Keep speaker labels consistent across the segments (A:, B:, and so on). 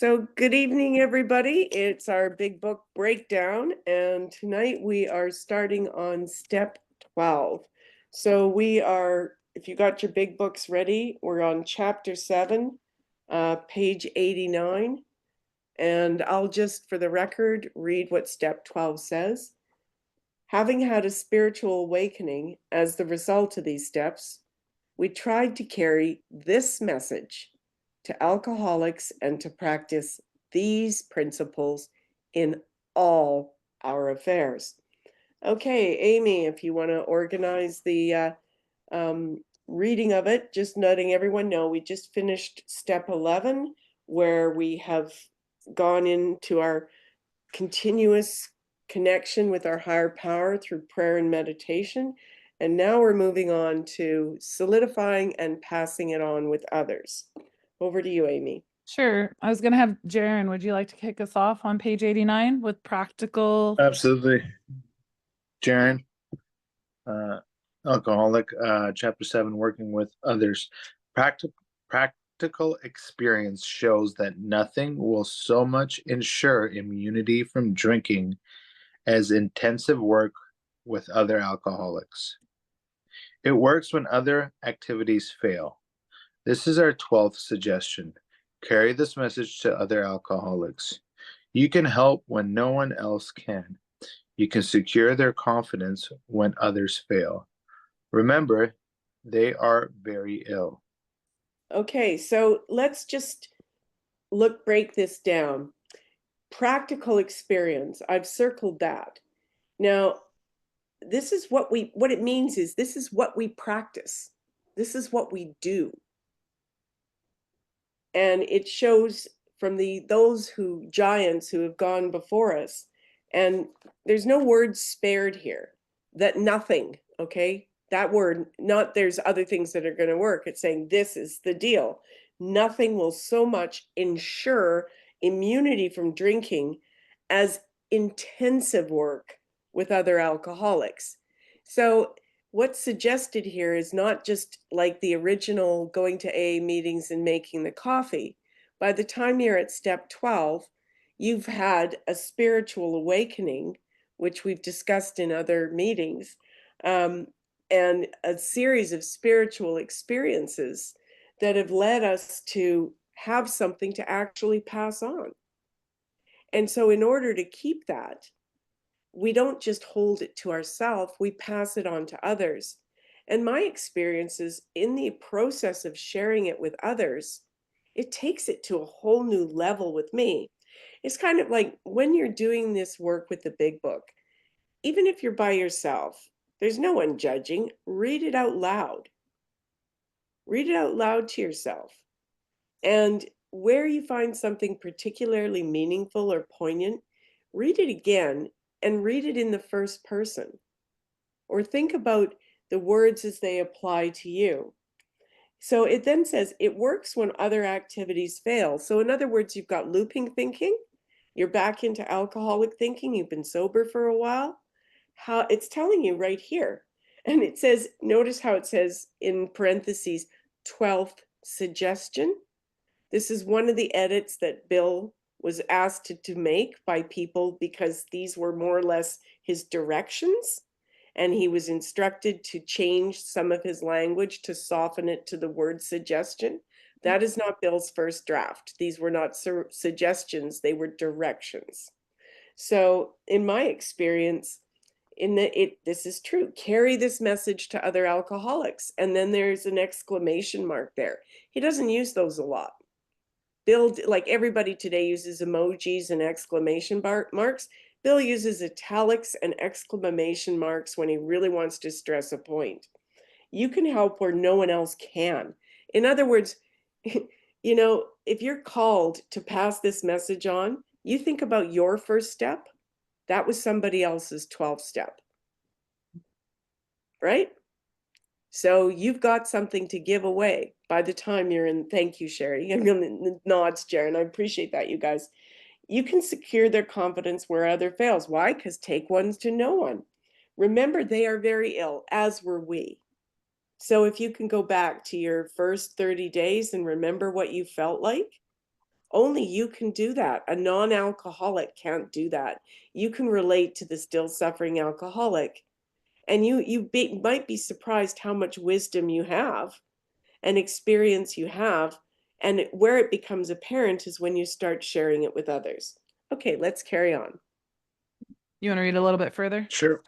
A: So good evening, everybody. It's our big book breakdown, and tonight we are starting on step 12. So if you got your big books ready, we're on chapter 7, page 89. And I'll just, for the record, read what step 12 says. Having had a spiritual awakening as the result of these steps, we tried to carry this message to alcoholics and to practice these principles in all our affairs. Okay, Amy, if you want to organize the reading of it, just letting everyone know we just finished step 11, where we have gone into our continuous connection with our higher power through prayer and meditation. And now we're moving on to solidifying and passing it on with others. Over to you, Amy.
B: Sure. I was going to have Jaren, would you like to kick us off on page 89 with practical?
C: Absolutely. Jaren, alcoholic, chapter 7, working with others. Practical experience shows that nothing will so much ensure immunity from drinking as intensive work with other alcoholics. It works when other activities fail. This is our 12th suggestion. Carry this message to other alcoholics. You can help when no one else can. You can secure their confidence when others fail. Remember, they are very ill.
A: Okay, so let's just break this down. Practical experience, I've circled that. Now, this is what it means is this is what we practice. This is what we do. And it shows from those giants who have gone before us. And there's no word spared here, that nothing, okay? That word, not there's other things that are going to work. It's saying this is the deal. Nothing will so much ensure immunity from drinking as intensive work with other alcoholics. So what's suggested here is not just like the original going to AA meetings and making the coffee. By the time you're at step 12, you've had a spiritual awakening, which we've discussed in other meetings, and a series of spiritual experiences that have led us to have something to actually pass on. And so in order to keep that, we don't just hold it to ourselves, we pass it on to others. And my experiences in the process of sharing it with others, it takes it to a whole new level with me. It's kind of like when you're doing this work with the big book, even if you're by yourself, there's no one judging. Read it out loud. Read it out loud to yourself. And where you find something particularly meaningful or poignant, read it again and read it in the first person. Or think about the words as they apply to you. So it then says it works when other activities fail. So in other words, you've got looping thinking, you're back into alcoholic thinking, you've been sober for a while. How it's telling you right here. And it says, notice how it says in parentheses, 12th suggestion. This is one of the edits that Bill was asked to make by people because these were more or less his directions. And he was instructed to change some of his language to soften it to the word suggestion. That is not Bill's first draft. These were not suggestions, they were directions. So in my experience, this is true. Carry this message to other alcoholics. And then there's an exclamation mark there. He doesn't use those a lot. Bill, like everybody today, uses emojis and exclamation marks. Bill uses italics and exclamation marks when he really wants to stress a point. You can help where no one else can. In other words, if you're called to pass this message on, you think about your first step. That was somebody else's 12th step. Right? So you've got something to give away by the time you're in. Thank you, Sherry. I'm going to nods, Jaron. I appreciate that, you guys. You can secure their confidence where other fails. Why? Because take ones to no one. Remember, they are very ill, as were we. So if you can go back to your first 30 days and remember what you felt like, Only you can do that. A non-alcoholic can't do that. You can relate to the still suffering alcoholic, and might be surprised how much wisdom you have and experience you have. And where it becomes apparent is when you start sharing it with others. Okay, let's carry on.
B: You want to read a little bit further?
C: Sure.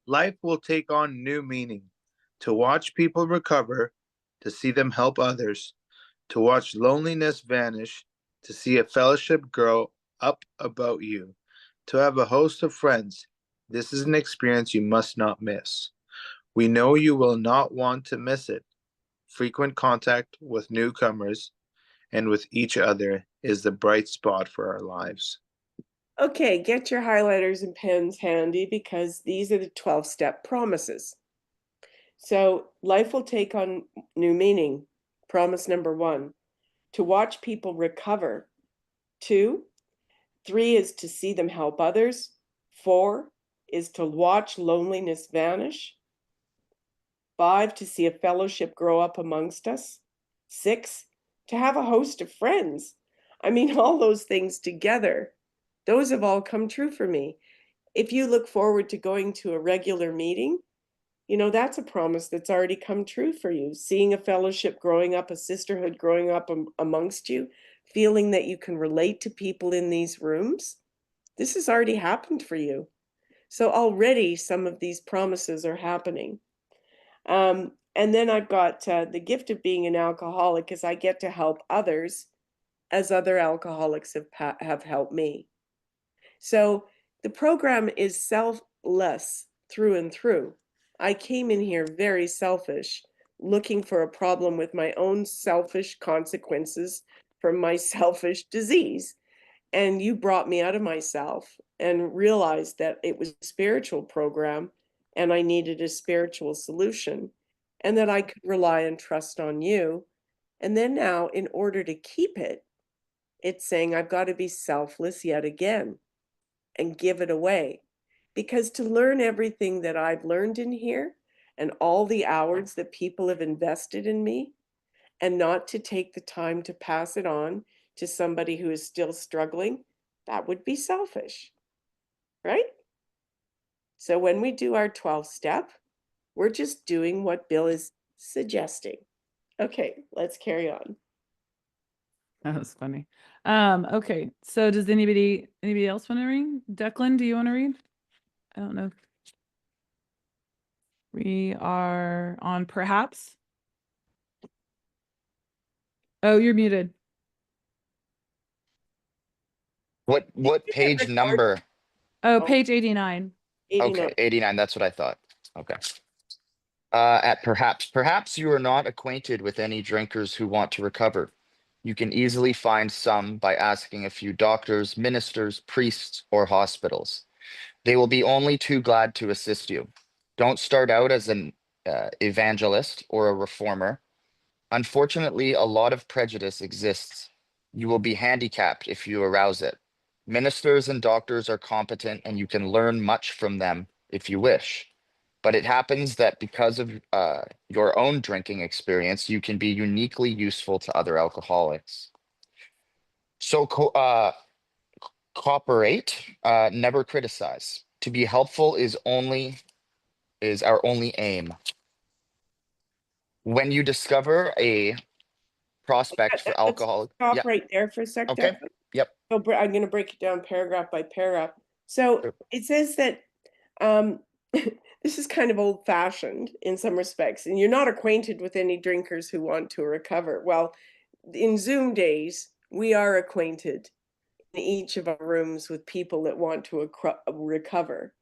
C: Life will take on new meaning. To watch people recover, to see them help others, to watch loneliness vanish, to see a fellowship grow up about you, to have a host of friends. This is an experience you must not miss. We know you will not want to miss it. Frequent contact with newcomers and with each other is the bright spot for our lives.
A: Okay, get your highlighters and pens handy because these are the 12-step promises. So life will take on new meaning. Promise number 1, to watch people recover. 2, 3 is to see them help others. 4 is to watch loneliness vanish. 5, to see a fellowship grow up amongst us. 6, to have a host of friends. I mean, all those things together, those have all come true for me. If you look forward to going to a regular meeting, that's a promise that's already come true for you. Seeing a fellowship growing up, a sisterhood growing up amongst you, feeling that you can relate to people in these rooms, this has already happened for you. So already some of these promises are happening. And then I've got the gift of being an alcoholic is I get to help others as other alcoholics have helped me. So the program is selfless through and through. I came in here very selfish, looking for a problem with my own selfish consequences from my selfish disease. And you brought me out of myself and realized that it was a spiritual program and I needed a spiritual solution and that I could rely and trust on you. And then now, in order to keep it, it's saying I've got to be selfless yet again and give it away. Because to learn everything that I've learned in here and all the hours that people have invested in me, and not to take the time to pass it on to somebody who is still struggling, that would be selfish, right? So when we do our 12 step, we're just doing what Bill is suggesting. Okay, let's carry on.
B: That was funny. Okay, so does anybody else want to read? Declan, do you want to read? I don't know. We are on perhaps. Oh, you're muted.
D: What page number?
B: Oh, page 89.
A: 89.
D: Okay, 89, that's what I thought. Okay. At perhaps you are not acquainted with any drinkers who want to recover. You can easily find some by asking a few doctors, ministers, priests, or hospitals. They will be only too glad to assist you. Don't start out as an evangelist or a reformer. Unfortunately, a lot of prejudice exists. You will be handicapped if you arouse it. Ministers and doctors are competent and you can learn much from them if you wish. But it happens that because of your own drinking experience, you can be uniquely useful to other alcoholics. So cooperate, never criticize. To be helpful is our only aim. When you discover a prospect for
A: Let's
D: alcohol,
A: stop
D: yeah,
A: right there for a sec.
D: okay, yep.
A: So I'm going to break it down paragraph by paragraph. So
D: Sure.
A: it says that this is kind of old fashioned in some respects, and you're not acquainted with any drinkers who want to recover. Well, in Zoom days, we are acquainted in each of our rooms with people that want to recover.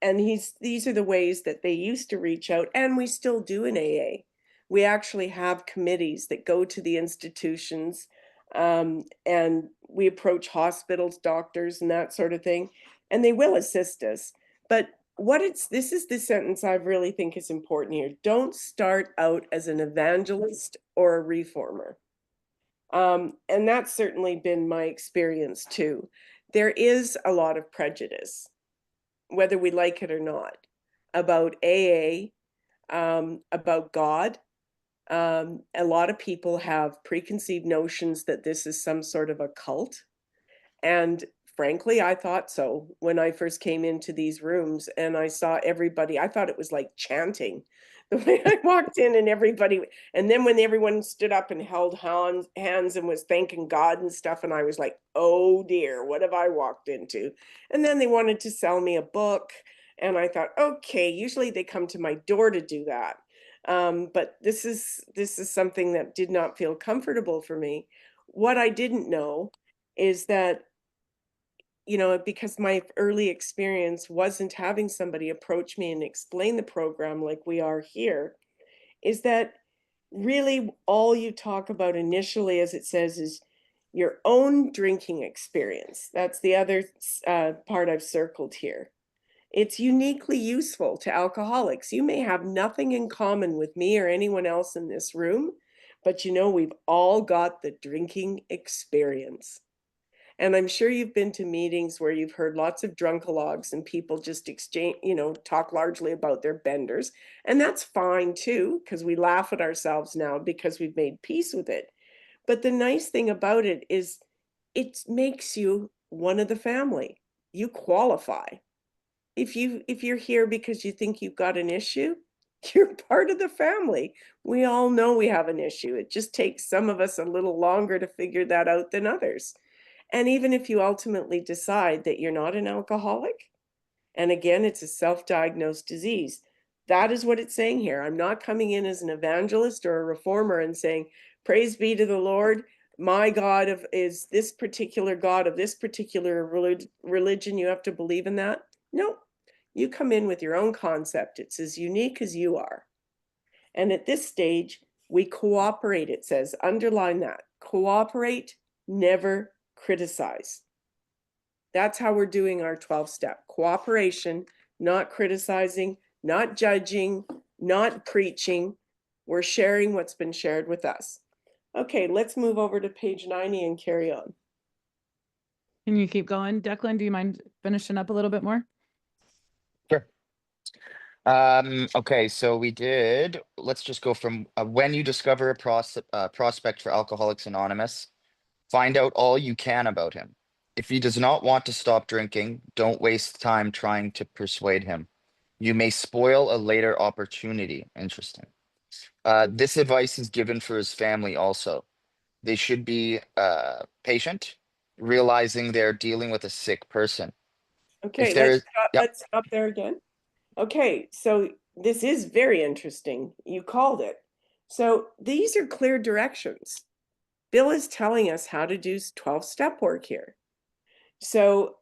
A: And these are the ways that they used to reach out, and we still do in AA. We actually have committees that go to the institutions, and we approach hospitals, doctors, and that sort of thing, and they will assist us. But this is the sentence I really think is important here. Don't start out as an evangelist or a reformer. And that's certainly been my experience too. There is a lot of prejudice, whether we like it or not, about AA, about God, A lot of people have preconceived notions that this is some sort of a cult. And frankly, I thought so when I first came into these rooms and I saw everybody. I thought it was like chanting the way I walked in, and everybody. And then when everyone stood up and held hands and was thanking God and stuff, and I was like, oh dear, what have I walked into? And then they wanted to sell me a book. And I thought, okay, usually they come to my door to do that. But this is something that did not feel comfortable for me. What I didn't know is that, you know, because my early experience wasn't having somebody approach me and explain the program like we are here, is that really all you talk about initially, as it says, is your own drinking experience. That's the other part I've circled here. It's uniquely useful to alcoholics. You may have nothing in common with me or anyone else in this room, but you know, we've all got the drinking experience. And I'm sure you've been to meetings where you've heard lots of drunkalogs and people just exchange, you know, talk largely about their benders. And that's fine too, because we laugh at ourselves now because we've made peace with it. But the nice thing about it is it makes you one of the family. You qualify. If you're here because you think you've got an issue, you're part of the family. We all know we have an issue. It just takes some of us a little longer to figure that out than others. And even if you ultimately decide that you're not an alcoholic, and again, it's a self-diagnosed disease, that is what it's saying here. I'm not coming in as an evangelist or a reformer and saying, praise be to the Lord, my God is this particular God of this particular religion, you have to believe in that. No, you come in with your own concept. It's as unique as you are. And at this stage, we cooperate, it says, underline that, cooperate, never criticize. That's how we're doing our 12-step cooperation, not criticizing, not judging, not preaching. We're sharing what's been shared with us. Okay, let's move over to page 90 and carry on.
B: Can you keep going? Declan, do you mind finishing up a little bit more?
D: Sure. Okay, so let's just go from when you discover a prospect for Alcoholics Anonymous, find out all you can about him. If he does not want to stop drinking, don't waste time trying to persuade him. You may spoil a later opportunity. Interesting. This advice is given for his family also. They should be patient, realizing they're dealing with a sick person.
A: Okay,
D: If there is, yep,
A: let's stop there again. Okay, so this is very interesting. You called it. So these are clear directions. Bill is telling us how to do 12-step work here. So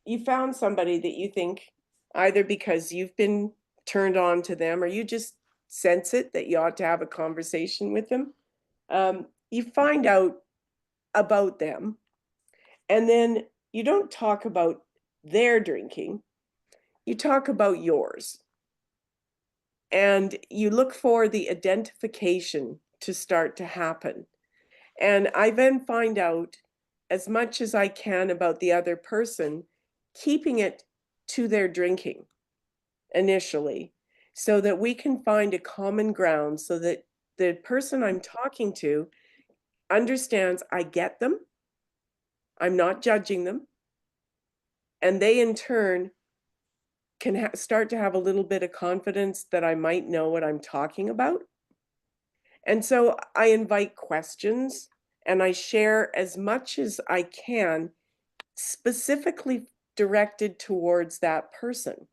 A: you found somebody that you think, either because you've been turned on to them or you just sense it that you ought to have a conversation with them. You find out about them, and then you don't talk about their drinking, you talk about yours. And you look for the identification to start to happen. And I then find out as much as I can about the other person, keeping it to their drinking initially, so that we can find a common ground, so that the person I'm talking to understands I get them, I'm not judging them, and they in turn can start to have a little bit of confidence that I might know what I'm talking about. And so I invite questions and I share as much as I can, specifically directed towards that person.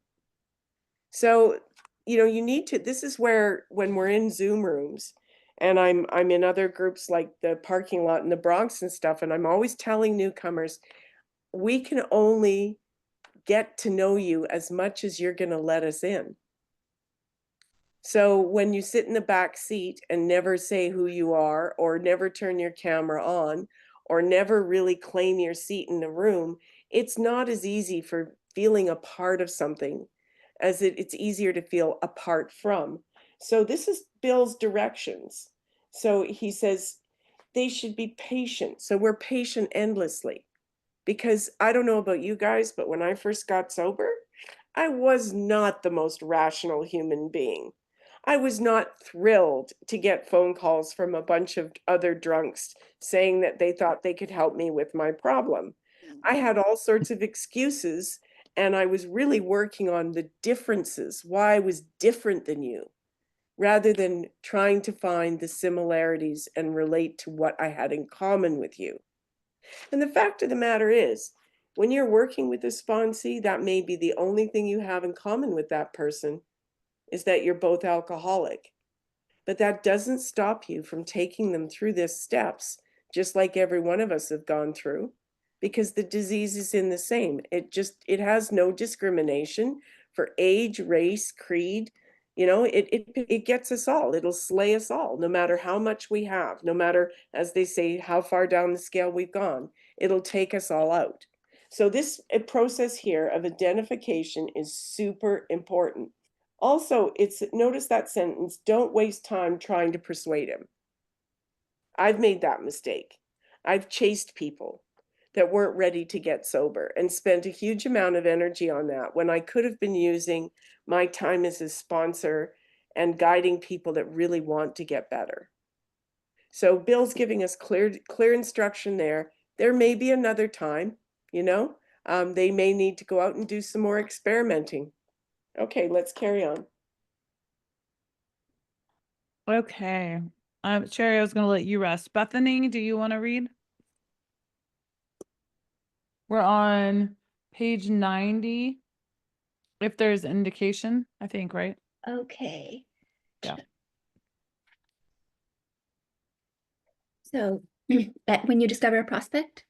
A: So, you know, you need to, this is where, when we're in Zoom rooms and I'm in other groups like the parking lot in the Bronx and stuff, and I'm always telling newcomers, we can only get to know you as much as you're going to let us in. So when you sit in the back seat and never say who you are, or never turn your camera on, or never really claim your seat in the room, it's not as easy for feeling a part of something as it's easier to feel apart from. So this is Bill's directions. So he says they should be patient. So we're patient endlessly, because I don't know about you guys, but when I first got sober, I was not the most rational human being. I was not thrilled to get phone calls from a bunch of other drunks saying that they thought they could help me with my problem. I had all sorts of excuses, and I was really working on the differences, why I was different than you, rather than trying to find the similarities and relate to what I had in common with you. And the fact of the matter is, when you're working with a sponsee, that may be the only thing you have in common with that person, is that you're both alcoholic. But that doesn't stop you from taking them through these steps, just like every one of us have gone through, because the disease is in the same. It has no discrimination for age, race, creed. It gets us all. It'll slay us all, no matter how much we have, no matter, as they say, how far down the scale we've gone. It'll take us all out. So this process here of identification is super important. Also, notice that sentence, don't waste time trying to persuade him. I've made that mistake. I've chased people that weren't ready to get sober and spent a huge amount of energy on that when I could have been using my time as a sponsor and guiding people that really want to get better. So Bill's giving us clear instruction there. There may be another time, they may need to go out and do some more experimenting. Okay, let's carry on.
B: Okay. Sherry, I was going to let you rest. Bethany, do you want to read? We're on page 90. If there's indication, I think, right?
E: Okay.
B: Yeah.
E: So when you discover a prospect?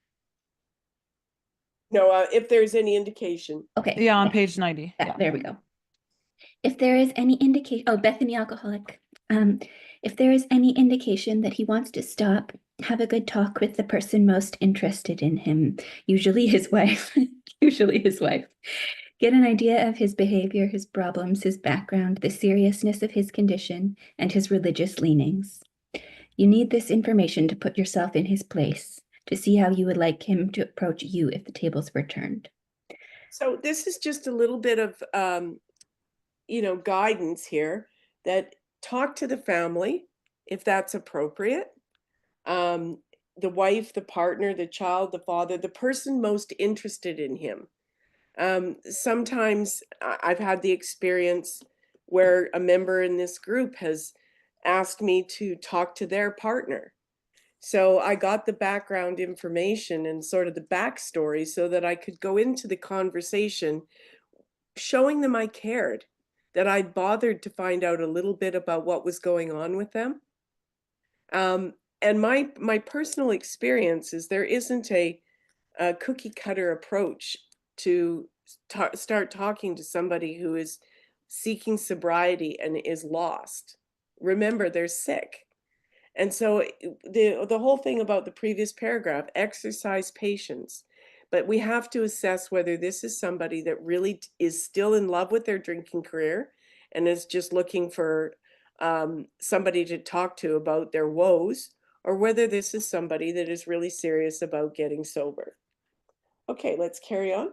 A: No, if there's any indication.
E: Okay.
B: Yeah, on page 90.
E: Yeah,
B: Yeah.
E: there we go. If there is any indication, oh, Bethany alcoholic. If there is any indication that he wants to stop, have a good talk with the person most interested in him, usually his wife. Usually his wife. Get an idea of his behavior, his problems, his background, the seriousness of his condition, and his religious leanings. You need this information to put yourself in his place, to see how you would like him to approach you if the tables were turned.
A: So this is just a little bit of, guidance here, that talk to the family if that's appropriate. The wife, the partner, the child, the father, the person most interested in him. Sometimes I've had the experience where a member in this group has asked me to talk to their partner. So I got the background information and sort of the backstory so that I could go into the conversation showing them I cared, that I'd bothered to find out a little bit about what was going on with them. And my personal experience is there isn't a cookie cutter approach to start talking to somebody who is seeking sobriety and is lost. Remember, they're sick. And so the whole thing about the previous paragraph, exercise patience. But we have to assess whether this is somebody that really is still in love with their drinking career and is just looking for somebody to talk to about their woes, or whether this is somebody that is really serious about getting sober. Okay, let's carry on.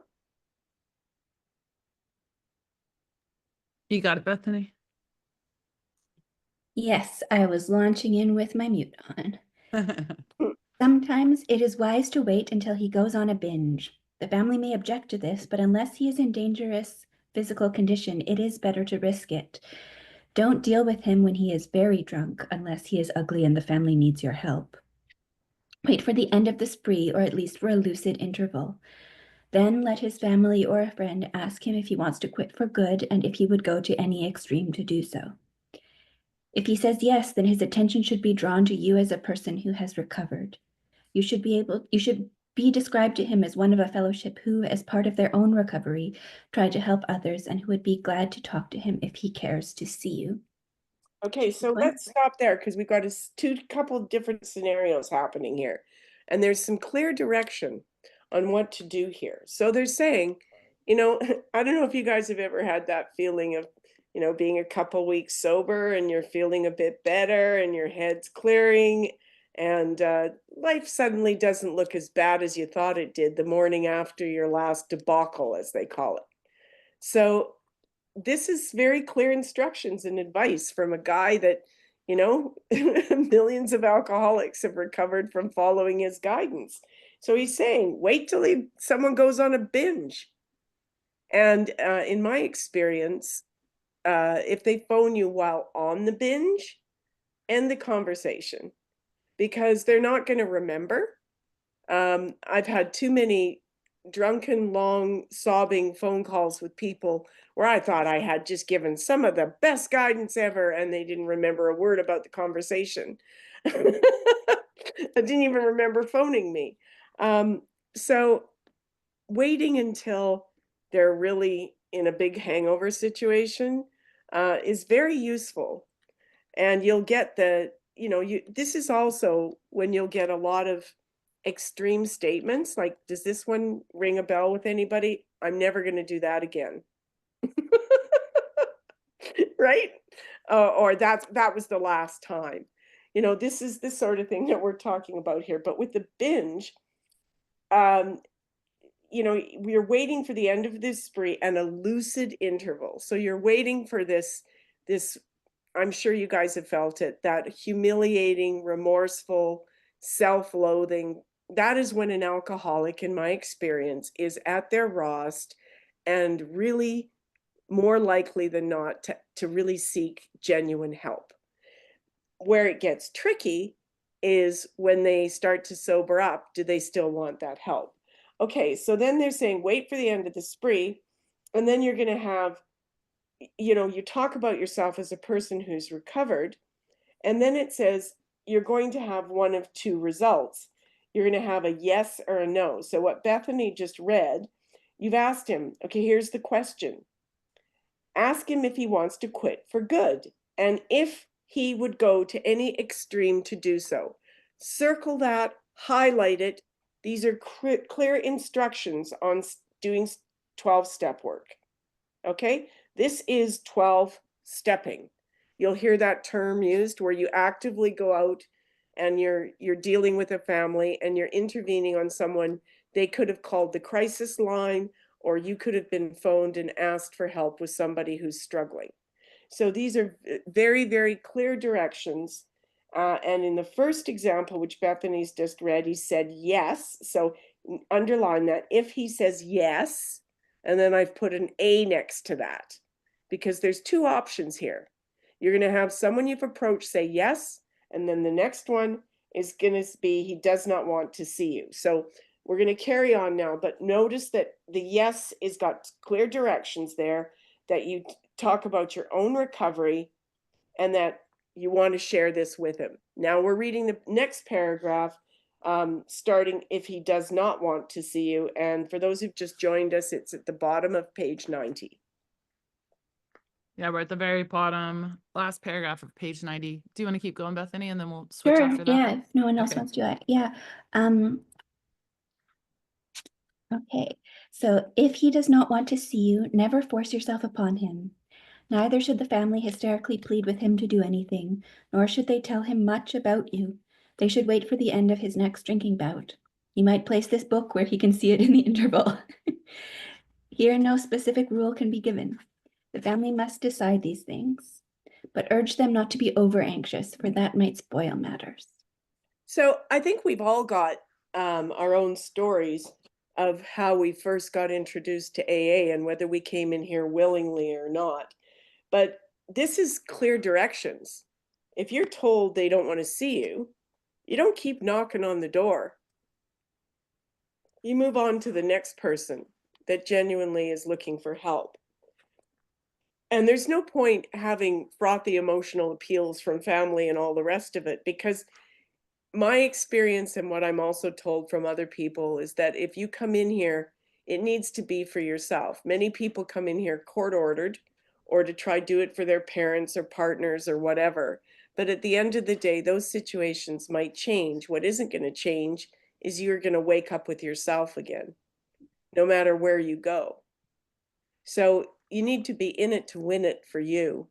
B: You got it, Bethany.
E: Yes, I was launching in with my mute on. Sometimes it is wise to wait until he goes on a binge. The family may object to this, but unless he is in dangerous physical condition, it is better to risk it. Don't deal with him when he is very drunk, unless he is ugly and the family needs your help. Wait for the end of the spree, or at least for a lucid interval. Then let his family or a friend ask him if he wants to quit for good and if he would go to any extreme to do so. If he says yes, then his attention should be drawn to you as a person who has recovered. You should be described to him as one of a fellowship who, as part of their own recovery, try to help others and who would be glad to talk to him if he cares to see you.
A: Okay, so let's stop there because we've got a couple of different scenarios happening here. And there's some clear direction on what to do here. So they're saying, I don't know if you guys have ever had that feeling of, being a couple weeks sober and you're feeling a bit better and your head's clearing and life suddenly doesn't look as bad as you thought it did the morning after your last debacle, as they call it. So this is very clear instructions and advice from a guy that, you know, millions of alcoholics have recovered from following his guidance. So he's saying, wait till someone goes on a binge. And in my experience, if they phone you while on the binge, end the conversation, because they're not going to remember. I've had too many drunken, long, sobbing phone calls with people where I thought I had just given some of the best guidance ever, and they didn't remember a word about the conversation. I didn't even remember phoning me. So waiting until they're really in a big hangover situation is very useful. And you'll get this is also when you'll get a lot of extreme statements like, does this one ring a bell with anybody? I'm never going to do that again. Right? Or that was the last time. This is the sort of thing that we're talking about here. But with the binge, we're waiting for the end of this spree and a lucid interval. So you're waiting for this, I'm sure you guys have felt it, that humiliating, remorseful, self-loathing. That is when an alcoholic, in my experience, is at their rawest and really more likely than not to really seek genuine help. Where it gets tricky is when they start to sober up, do they still want that help? Okay, so then they're saying, wait for the end of the spree, and then you're going to have, you talk about yourself as a person who's recovered, and then it says you're going to have one of two results. You're going to have a yes or a no. So what Bethany just read, you've asked him, okay, here's the question. Ask him if he wants to quit for good, and if he would go to any extreme to do so. Circle that, highlight it. These are clear instructions on doing 12-step work. Okay, this is 12 stepping. You'll hear that term used where you actively go out and you're dealing with a family and you're intervening on someone. They could have called the crisis line, or you could have been phoned and asked for help with somebody who's struggling. So these are very, very clear directions. And in the first example, which Bethany's just read, he said yes. So underline that. If he says yes, and then I've put an A next to that, because there's two options here. You're going to have someone you've approached say yes, and then the next one is going to be he does not want to see you. So we're going to carry on now, but notice that the yes is got clear directions there, that you talk about your own recovery and that you want to share this with him. Now we're reading the next paragraph, starting if he does not want to see you. And for those who've just joined us, it's at the bottom of page 90.
B: Yeah, we're at the very bottom, last paragraph of page 90. Do you want to keep going, Bethany, and then we'll switch
E: Sure,
B: after that?
E: yeah, if no one else
B: Okay.
E: wants to do it. Yeah. Okay, so if he does not want to see you, never force yourself upon him. Neither should the family hysterically plead with him to do anything, nor should they tell him much about you. They should wait for the end of his next drinking bout. You might place this book where he can see it in the interval. Here, no specific rule can be given. The family must decide these things, but urge them not to be over anxious, for that might spoil matters.
A: So I think we've all got our own stories of how we first got introduced to AA and whether we came in here willingly or not. But this is clear directions. If you're told they don't want to see you, you don't keep knocking on the door. You move on to the next person that genuinely is looking for help. And there's no point having frothy emotional appeals from family and all the rest of it, because my experience and what I'm also told from other people is that if you come in here, it needs to be for yourself. Many people come in here court ordered or to try do it for their parents or partners or whatever. But at the end of the day, those situations might change. What isn't going to change is you're going to wake up with yourself again, no matter where you go. So you need to be in it to win it for you,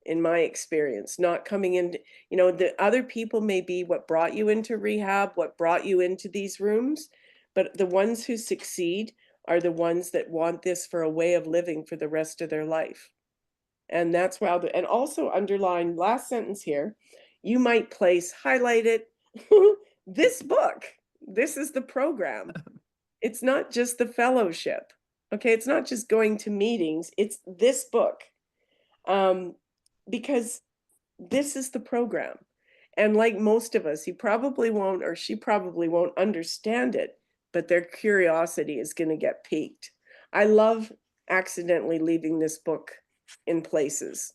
A: in my experience, not coming in, the other people may be what brought you into rehab, what brought you into these rooms, but the ones who succeed are the ones that want this for a way of living for the rest of their life. And that's why, and also underline last sentence here, you might place, highlight it, this book. This is the program. It's not just the fellowship. Okay, it's not just going to meetings, it's this book. Because this is the program. And like most of us, he probably won't, or she probably won't understand it, but their curiosity is going to get piqued. I love accidentally leaving this book in places.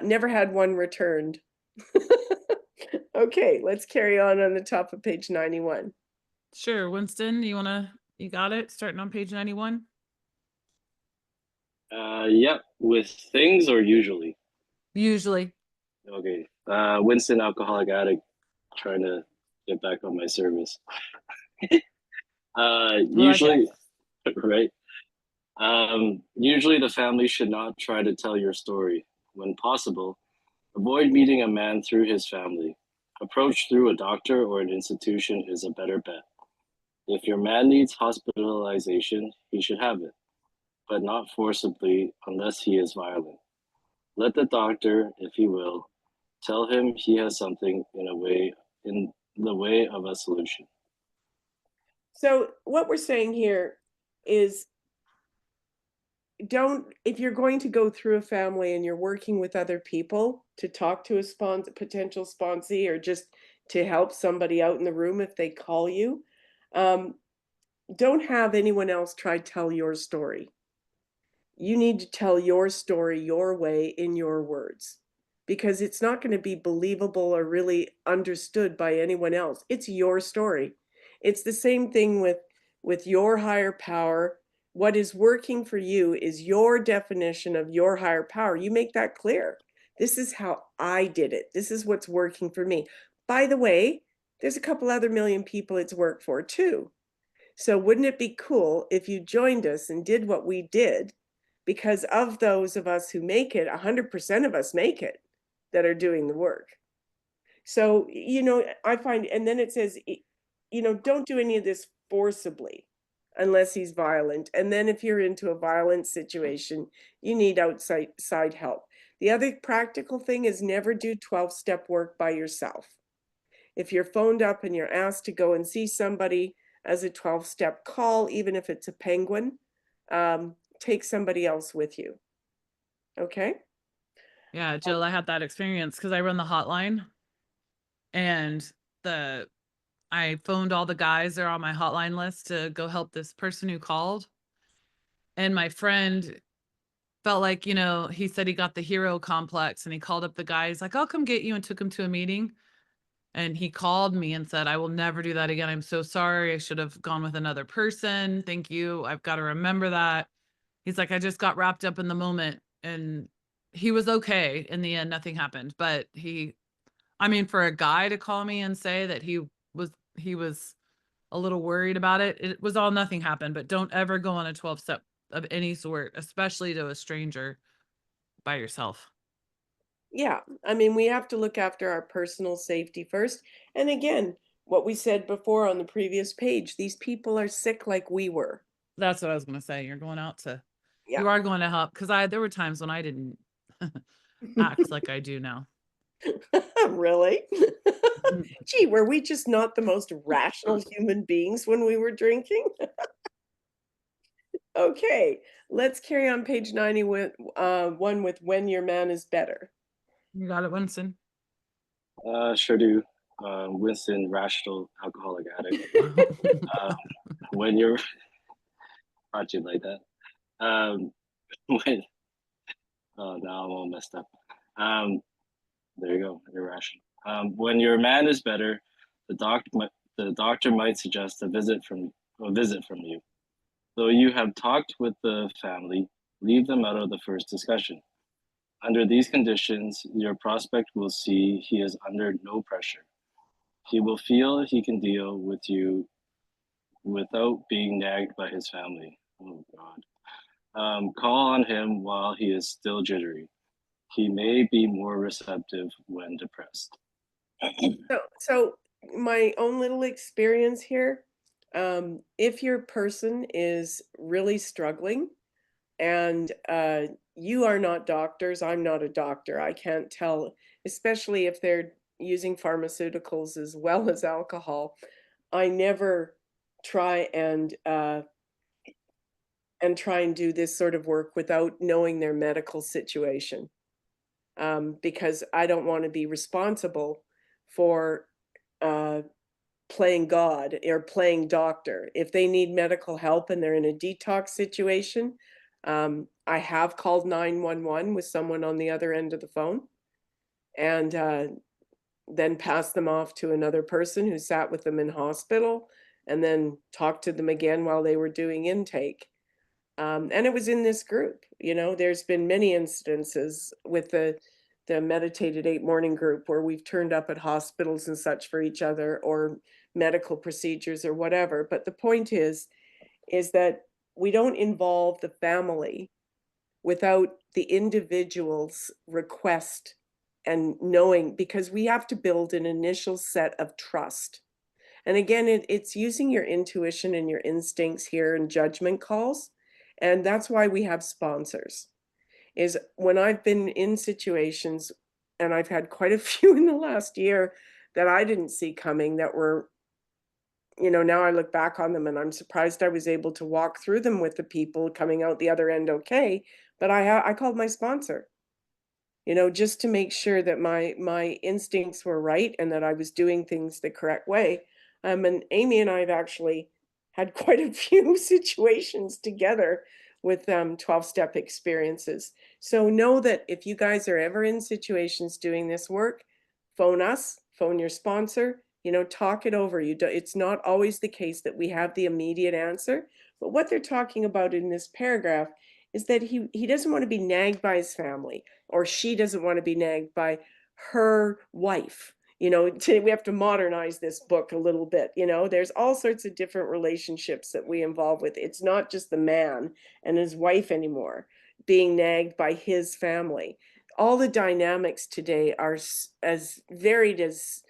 A: Never had one returned. Okay, let's carry on the top of page 91.
B: Sure, Winston, you got it? Starting on page 91?
F: Yeah, with things or usually?
B: Usually.
F: Okay. Winston, alcoholic addict, trying to get back on my service. Usually, right? Usually the family should not try to tell your story. When possible, avoid meeting a man through his family. Approach through a doctor or an institution is a better bet. If your man needs hospitalization, he should have it, but not forcibly unless he is violent. Let the doctor, if he will, tell him he has something in the way of a solution.
A: So what we're saying here is, if you're going to go through a family and you're working with other people to talk to a potential sponsee, or just to help somebody out in the room if they call you, don't have anyone else try to tell your story. You need to tell your story your way in your words, because it's not going to be believable or really understood by anyone else. It's your story. It's the same thing with your higher power. What is working for you is your definition of your higher power. You make that clear. This is how I did it. This is what's working for me. By the way, there's a couple other million people it's worked for too. So wouldn't it be cool if you joined us and did what we did? Because of those of us who make it, 100% of us make it that are doing the work. So, I find, and then it says, don't do any of this forcibly unless he's violent. And then if you're into a violent situation, you need outside help. The other practical thing is never do 12-step work by yourself. If you're phoned up and you're asked to go and see somebody as a 12-step call, even if it's a penguin, take somebody else with you. Okay?
B: Yeah, Jill, I had that experience because I run the hotline, and I phoned all the guys that are on my hotline list to go help this person who called. And my friend felt like, he said he got the hero complex, and he called up the guy. He's like, I'll come get you, and took him to a meeting. And he called me and said, I will never do that again. I'm so sorry. I should have gone with another person. Thank you. I've got to remember that. He's like, I just got wrapped up in the moment. And he was okay. In the end, nothing happened. But for a guy to call me and say that he was a little worried about it, it was all, nothing happened. But don't ever go on a 12-step of any sort, especially to a stranger, by yourself.
A: Yeah, we have to look after our personal safety first. And again, what we said before on the previous page, these people are sick like we were.
B: That's what I was going to say. You
A: Yeah.
B: are going to help, because there were times when I didn't act like I do now.
A: Really? Gee, were we just not the most rational human beings when we were drinking? Okay, let's carry on page 91 with when your man is better.
B: You got it, Winston?
F: Sure do. Winston, rational alcoholic addict. When you're, thought you like that. When, oh, now I'm all messed up. There you go, irrational. When your man is better, the doctor might suggest a visit from you. Though you have talked with the family, leave them out of the first discussion. Under these conditions, your prospect will see he is under no pressure. He will feel he can deal with you without being nagged by his family. Oh God. Call on him while he is still jittery. He may be more receptive when depressed.
A: So my own little experience here, If your person is really struggling and you are not doctors, I'm not a doctor, I can't tell, especially if they're using pharmaceuticals as well as alcohol. I never try and try and do this sort of work without knowing their medical situation, because I don't want to be responsible for playing God or playing doctor. If they need medical help and they're in a detox situation, I have called 911 with someone on the other end of the phone, and then passed them off to another person who sat with them in hospital, and then talked to them again while they were doing intake. And it was in this group. You know, there's been many incidences with the meditated 8 morning group where we've turned up at hospitals and such for each other, or medical procedures or whatever. But the point is that we don't involve the family without the individual's request and knowing, because we have to build an initial set of trust. And again, it's using your intuition and your instincts here and judgment calls. And that's why we have sponsors. Is when I've been in situations, and I've had quite a few in the last year that I didn't see coming, that were, you know, now I look back on them and I'm surprised I was able to walk through them with the people coming out the other end okay. But I called my sponsor, you know, just to make sure that my instincts were right and that I was doing things the correct way. And Amy and I have actually had quite a few situations together with 12-step experiences. So know that if you guys are ever in situations doing this work, phone us, phone your sponsor, you know, talk it over. It's not always the case that we have the immediate answer, but what they're talking about in this paragraph is that he doesn't want to be nagged by his family, or she doesn't want to be nagged by her wife. You know, we have to modernize this book a little bit. You know, there's all sorts of different relationships that we involve with. It's not just the man and his wife anymore being nagged by his family. All the dynamics today are as varied as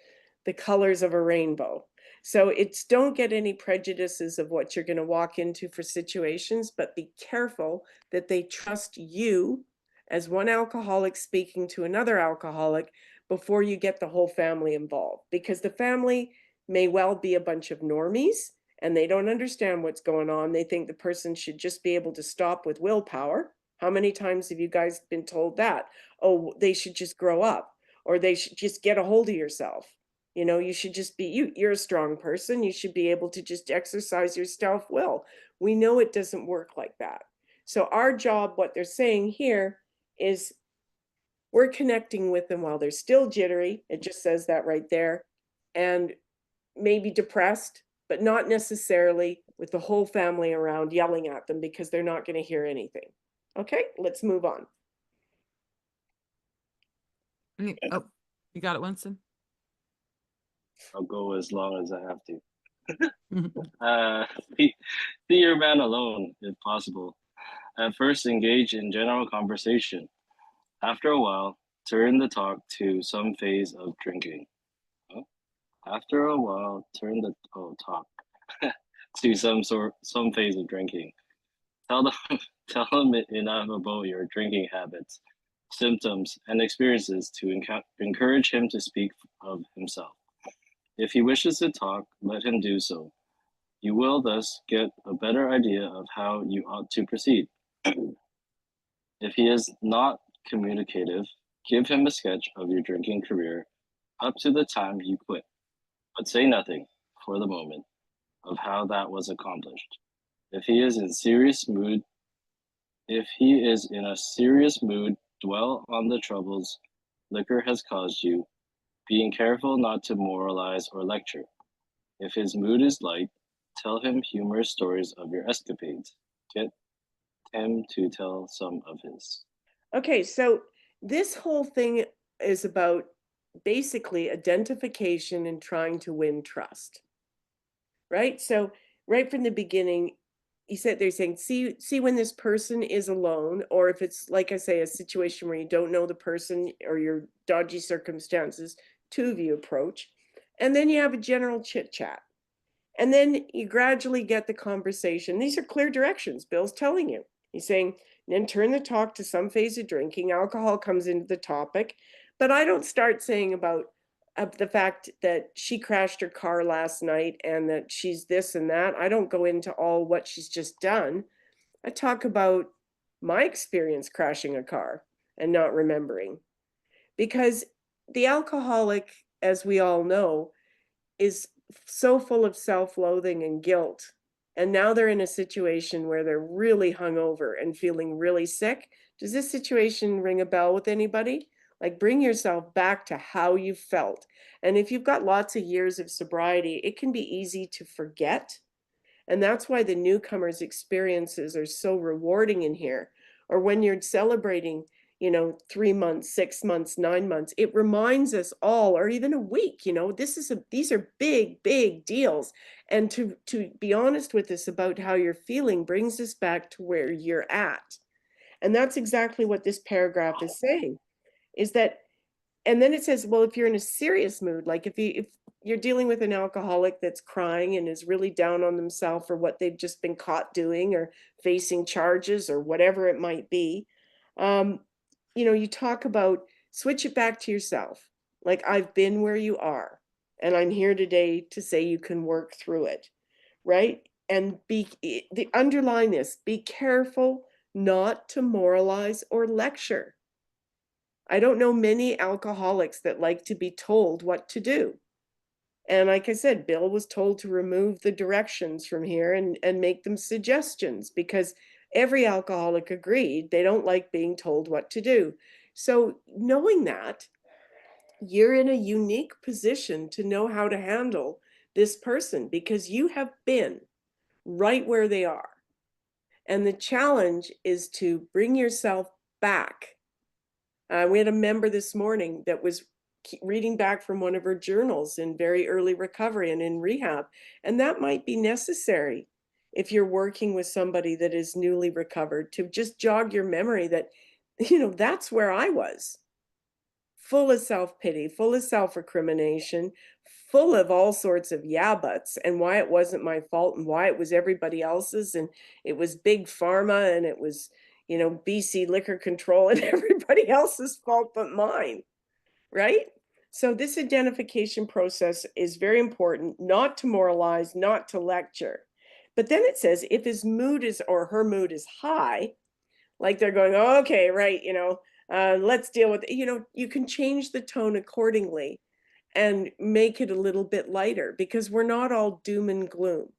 A: the colors of a rainbow. So it's, don't get any prejudices of what you're going to walk into for situations, but be careful that they trust you as one alcoholic speaking to another alcoholic before you get the whole family involved, because the family may well be a bunch of normies and they don't understand what's going on. They think the person should just be able to stop with willpower. How many times have you guys been told that? Oh, they should just grow up, or they should just get a hold of yourself. You know, you should just be, you're a strong person. You should be able to just exercise your self-will. We know it doesn't work like that. So our job, what they're saying here, is we're connecting with them while they're still jittery. It just says that right there. And maybe depressed, but not necessarily with the whole family around yelling at them, because they're not going to hear anything. Okay, let's move on.
B: Oh, you got it, Winston?
F: I'll go as long as I have to. See your man alone, if possible. At first, engage in general conversation. After a while, turn the talk to some phase of drinking. Huh? After a while, turn the talk to some phase of drinking. Tell them enough about your drinking habits, symptoms, and experiences to encourage him to speak of himself. If he wishes to talk, let him do so. You will thus get a better idea of how you ought to proceed. If he is not communicative, give him a sketch of your drinking career up to the time you quit, but say nothing, for the moment, of how that was accomplished. If he is in a serious mood, dwell on the troubles liquor has caused you, being careful not to moralize or lecture. If his mood is light, tell him humorous stories of your escapades. Get him to tell some of his.
A: Okay, so this whole thing is about basically identification and trying to win trust, right? So right from the beginning, you said they're saying, see when this person is alone, or if it's, like I say, a situation where you don't know the person or your dodgy circumstances, two of you approach, and then you have a general chit chat. And then you gradually get the conversation. These are clear directions Bill's telling you. He's saying, then turn the talk to some phase of drinking. Alcohol comes into the topic. But I don't start saying about the fact that she crashed her car last night and that she's this and that. I don't go into all what she's just done. I talk about my experience crashing a car and not remembering. Because the alcoholic, as we all know, is so full of self-loathing and guilt. And now they're in a situation where they're really hungover and feeling really sick. Does this situation ring a bell with anybody? Like, bring yourself back to how you felt. And if you've got lots of years of sobriety, it can be easy to forget. And that's why the newcomers' experiences are so rewarding in here. Or when you're celebrating, 3 months, 6 months, 9 months, it reminds us all, or even a week, these are big, big deals. And to be honest with us about how you're feeling brings us back to where you're at. And that's exactly what this paragraph is saying, is that, and then it says, well, if you're in a serious mood, like if you're dealing with an alcoholic that's crying and is really down on themselves for what they've just been caught doing or facing charges or whatever it might be, you talk about switch it back to yourself. Like, I've been where you are, and I'm here today to say you can work through it, right? And underline this, be careful not to moralize or lecture. I don't know many alcoholics that like to be told what to do. And like I said, Bill was told to remove the directions from here and make them suggestions, because every alcoholic agreed they don't like being told what to do. So knowing that, you're in a unique position to know how to handle this person, because you have been right where they are. And the challenge is to bring yourself back. We had a member this morning that was reading back from one of her journals in very early recovery and in rehab. And that might be necessary if you're working with somebody that is newly recovered, to just jog your memory that, that's where I was. Full of self-pity, full of self-recrimination, full of all sorts of yeah buts and why it wasn't my fault and why it was everybody else's, and it was big pharma and it was, BC liquor control and everybody else's fault but mine, right? So this identification process is very important, not to moralize, not to lecture. But then it says if his mood is, or her mood is high, like they're going, oh, okay, right, let's deal with it. You can change the tone accordingly and make it a little bit lighter, because we're not all doom and gloom.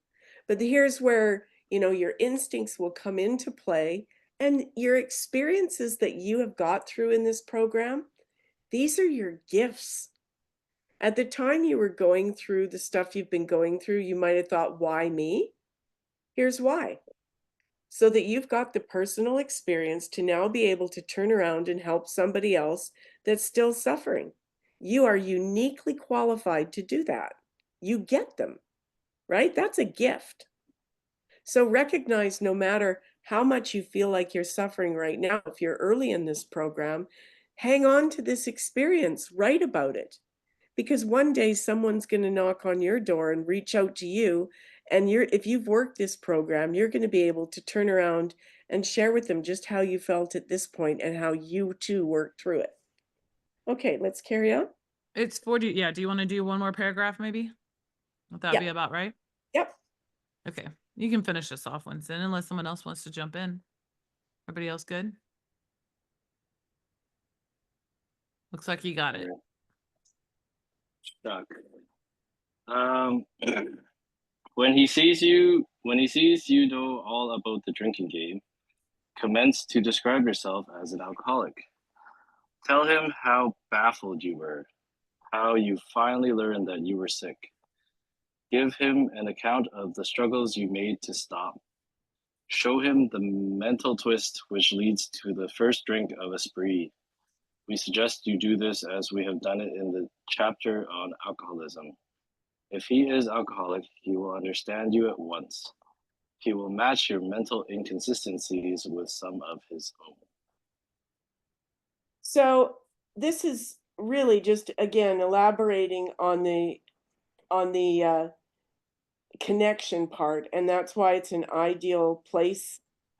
A: But here's where, your instincts will come into play, and your experiences that you have got through in this program, these are your gifts. At the time you were going through the stuff you've been going through, you might have thought, why me? Here's why. So that you've got the personal experience to now be able to turn around and help somebody else that's still suffering. You are uniquely qualified to do that. You get them, right? That's a gift. So recognize, no matter how much you feel like you're suffering right now, if you're early in this program, hang on to this experience, write about it. Because one day someone's going to knock on your door and reach out to you, and if you've worked this program, you're going to be able to turn around and share with them just how you felt at this point and how you too worked through it. Okay, let's carry on.
B: It's 40. Yeah. Do you want to do one more paragraph maybe? Would that be about right?
A: Yep.
B: Okay. You can finish this off, Winston, unless someone else wants to jump in. Everybody else good? Looks like you got it.
F: Stuck. When he sees you know all about the drinking game, commence to describe yourself as an alcoholic. Tell him how baffled you were, how you finally learned that you were sick. Give him an account of the struggles you made to stop. Show him the mental twist which leads to the first drink of a spree. We suggest you do this as we have done it in the chapter on alcoholism. If he is alcoholic, he will understand you at once. He will match your mental inconsistencies with some of his own.
A: So this is really just, again, elaborating on the connection part, and that's why it's an ideal place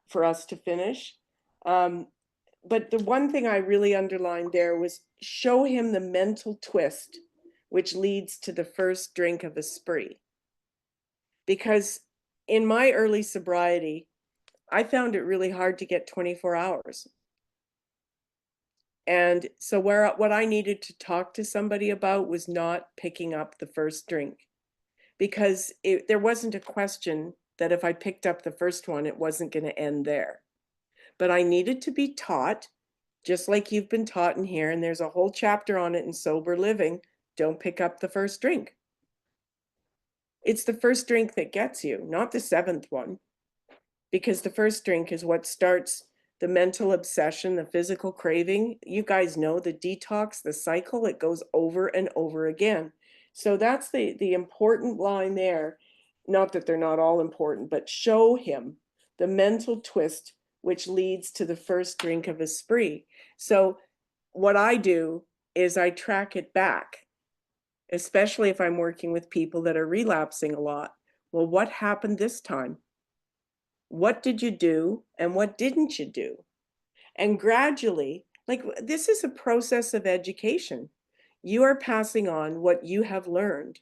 A: for us to finish. But the one thing I really underlined there was show him the mental twist which leads to the first drink of a spree. Because in my early sobriety, I found it really hard to get 24 hours. And so what I needed to talk to somebody about was not picking up the first drink, because there wasn't a question that if I picked up the first one, it wasn't going to end there. But I needed to be taught, just like you've been taught in here, and there's a whole chapter on it in Sober Living, don't pick up the first drink. It's the first drink that gets you, not the seventh one, because the first drink is what starts the mental obsession, the physical craving. You guys know the detox, the cycle, it goes over and over again. So that's the important line there. Not that they're not all important, but show him the mental twist which leads to the first drink of a spree. So what I do is I track it back, especially if I'm working with people that are relapsing a lot. Well, what happened this time? What did you do and what didn't you do? And gradually, like, this is a process of education. You are passing on what you have learned.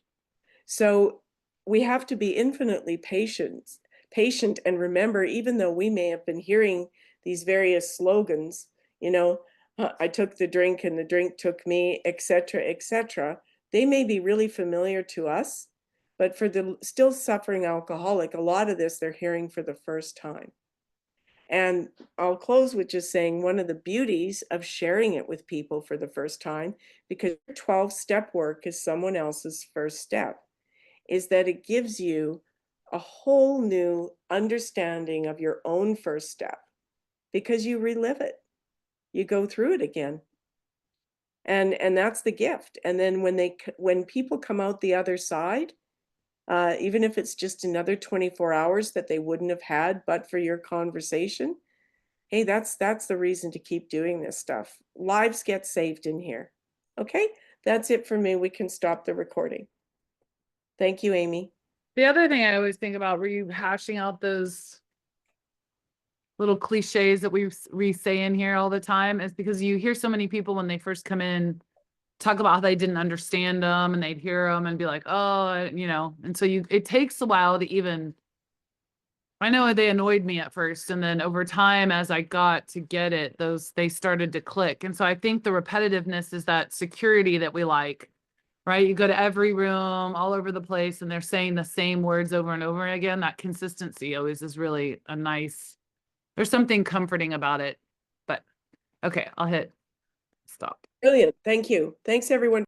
A: So we have to be infinitely patient and remember, even though we may have been hearing these various slogans, you know, I took the drink and the drink took me, etc. They may be really familiar to us, but for the still suffering alcoholic, a lot of this they're hearing for the first time. And I'll close with just saying one of the beauties of sharing it with people for the first time, because 12-step work is someone else's first step, is that it gives you a whole new understanding of your own first step, because you relive it. You go through it again. And that's the gift. And then when people come out the other side, even if it's just another 24 hours that they wouldn't have had but for your conversation, hey, that's the reason to keep doing this stuff. Lives get saved in here. Okay, that's it for me. We can stop the recording. Thank you, Amy.
B: The other thing I always think about rehashing out those little cliches that we say in here all the time is because you hear so many people when they first come in talk about how they didn't understand them, and they'd hear them and be like, oh, you know, and so it takes a while to even, I know they annoyed me at first, and then over time, as I got to get it, they started to click. And so I think the repetitiveness is that security that we like, right? You go to every room all over the place and they're saying the same words over and over again. That consistency always is really a nice, there's something comforting about it. But okay, I'll hit stop.
A: Brilliant. Thank you. Thanks, everyone.